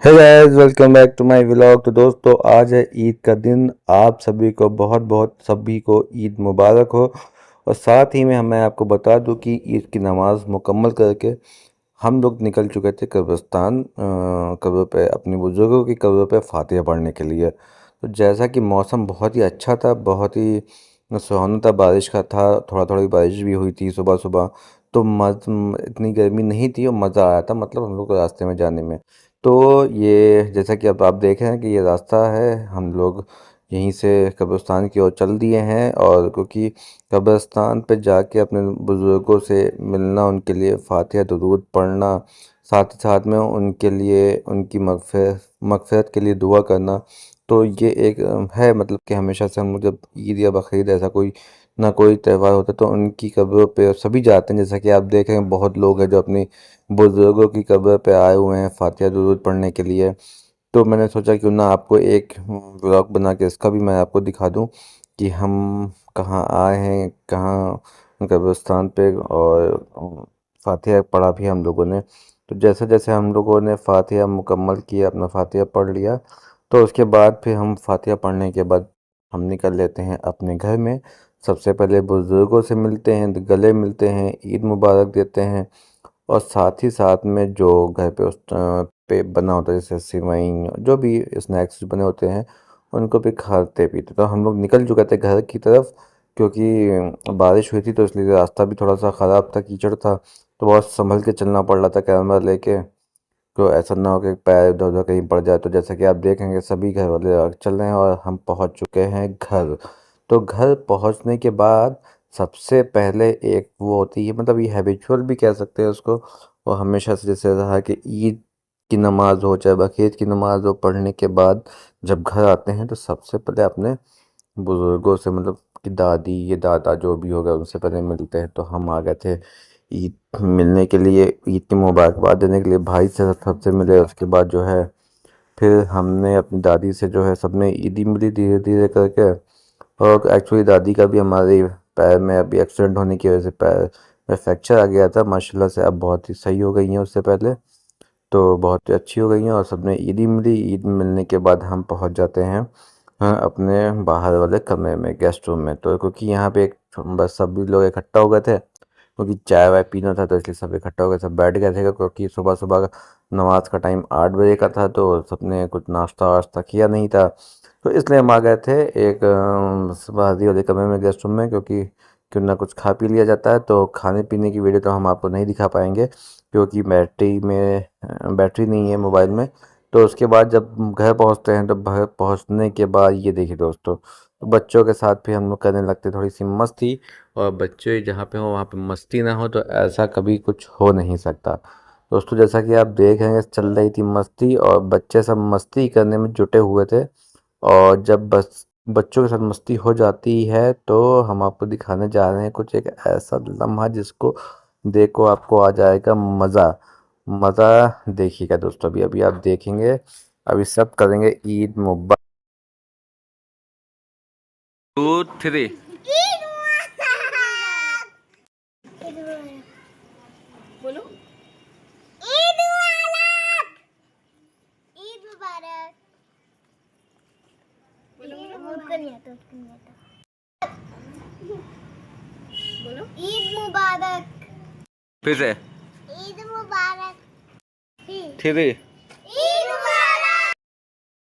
Hey guys, welcome back to my vlog. तो दोस्तों, आज है ईद का दिन। आप सभी को बहुत बहुत सभी को ईद मुबारक हो। और साथ ही में मैं आपको बता दूं कि ईद की नमाज मुकम्मल करके हम लोग निकल चुके थे कब्रिस्तान, कब्र पे, अपने बुजुर्गों की कब्र पे फातिहा पढ़ने के लिए। तो जैसा कि मौसम बहुत ही अच्छा था, बहुत ही सुहाना था, बारिश का था, थोड़ा थोड़ी बारिश भी हुई थी सुबह सुबह। तो इतनी गर्मी नहीं थी और मज़ा आया था, मतलब हम लोग को रास्ते में जाने में। तो ये जैसा कि अब आप देख रहे हैं कि ये रास्ता है, हम लोग यहीं से कब्रिस्तान की ओर चल दिए हैं। और क्योंकि कब्रिस्तान पे जाके अपने बुज़ुर्गों से मिलना, उनके लिए फातिहा दुरूद पढ़ना, साथ ही साथ में उनके लिए उनकी मग़फ़िरत के लिए दुआ करना। तो ये एक है, मतलब कि हमेशा से हम लोग जब ईद या बकरीद ऐसा कोई ना कोई त्यौहार होता है तो उनकी कब्रों पे सभी जाते हैं। जैसा कि आप देख रहे हैं, बहुत लोग हैं जो अपनी बुजुर्गों की कब्र पे आए हुए हैं फातिहा दुरूद पढ़ने के लिए। तो मैंने सोचा क्यों ना आपको एक व्लॉग बना के इसका भी मैं आपको दिखा दूं कि हम कहाँ आए हैं, कहाँ कब्रिस्तान पे, और फातिहा पढ़ा भी हम लोगों ने। तो जैसे जैसे हम लोगों ने फातिहा मुकम्मल किया, अपना फातिहा पढ़ लिया, तो उसके बाद फिर हम फातिहा पढ़ने के बाद हम निकल लेते हैं अपने घर में। सबसे पहले बुजुर्गों से मिलते हैं, गले मिलते हैं, ईद मुबारक देते हैं। और साथ ही साथ में जो घर पे पे बना होता है, जैसे सिवई, जो भी स्नैक्स बने होते हैं, उनको भी खाते पीते। तो हम लोग निकल चुके थे घर की तरफ, क्योंकि बारिश हुई थी तो इसलिए रास्ता भी थोड़ा सा ख़राब था, कीचड़ था। तो बहुत संभल के चलना पड़ रहा था कैमरा लेके, तो ऐसा ना हो कि पैर इधर उधर कहीं पड़ जाए। तो जैसा कि आप देखेंगे, सभी घर वाले चल रहे हैं और हम पहुंच चुके हैं घर। तो घर पहुंचने के बाद सबसे पहले एक वो होती है, मतलब ये हैबिचुअल भी कह सकते हैं उसको, और हमेशा से जैसे रहा कि ईद की नमाज हो चाहे बकरीद की नमाज हो, पढ़ने के बाद जब घर आते हैं तो सबसे पहले अपने बुजुर्गों से, मतलब कि दादी या दादा जो भी होगा, उनसे पहले मिलते हैं। तो हम आ गए थे ईद मिलने के लिए, ईद की मुबारकबाद देने के लिए। भाई से सबसे मिले, उसके बाद जो है फिर हमने अपनी दादी से जो है सबने ईदी मिली धीरे धीरे करके। और एक्चुअली दादी का भी हमारे पैर में अभी एक्सीडेंट होने की वजह से पैर में फ्रैक्चर आ गया था। माशाल्लाह से अब बहुत ही सही हो गई हैं, उससे पहले तो बहुत ही अच्छी हो गई हैं। और सबने ईदी मिली, ईद मिलने के बाद हम पहुंच जाते हैं अपने बाहर वाले कमरे में, गेस्ट रूम में। तो क्योंकि यहाँ पे एक बस सभी लोग इकट्ठा हो गए थे, क्योंकि चाय वाय पीना था, तो इसलिए सब इकट्ठा हो गए, सब बैठ गए थे। क्योंकि सुबह सुबह नमाज का टाइम 8 बजे का था, तो सबने कुछ नाश्ता वाश्ता किया नहीं था। तो इसलिए हम आ गए थे एक बाहरी वाले कमरे में, गेस्ट रूम में, क्योंकि क्यों ना कुछ खा पी लिया जाता है। तो खाने पीने की वीडियो तो हम आपको नहीं दिखा पाएंगे, क्योंकि बैटरी नहीं है मोबाइल में। तो उसके बाद जब घर पहुंचते हैं, तो घर पहुंचने के बाद ये देखिए दोस्तों, तो बच्चों के साथ भी हम लोग करने लगते थोड़ी सी मस्ती। और बच्चे जहाँ पे हो वहाँ पे मस्ती ना हो, तो ऐसा कभी कुछ हो नहीं सकता। दोस्तों, जैसा कि आप देख रहे हैं, चल रही थी मस्ती और बच्चे सब मस्ती करने में जुटे हुए थे। और जब बस बच्चों के साथ मस्ती हो जाती है, तो हम आपको दिखाने जा रहे हैं कुछ एक ऐसा लम्हा जिसको देखो आपको आ जाएगा मज़ा। मज़ा देखिएगा दोस्तों, अभी अभी आप देखेंगे। अभी सब करेंगे ईद मुबारक। 2 3 बोलो ईद मुबारक। ईद मुबारक। बोलो उसको नहीं आता, उसको नहीं आता। बोलो ईद मुबारक। फिर से ईद मुबारक। 3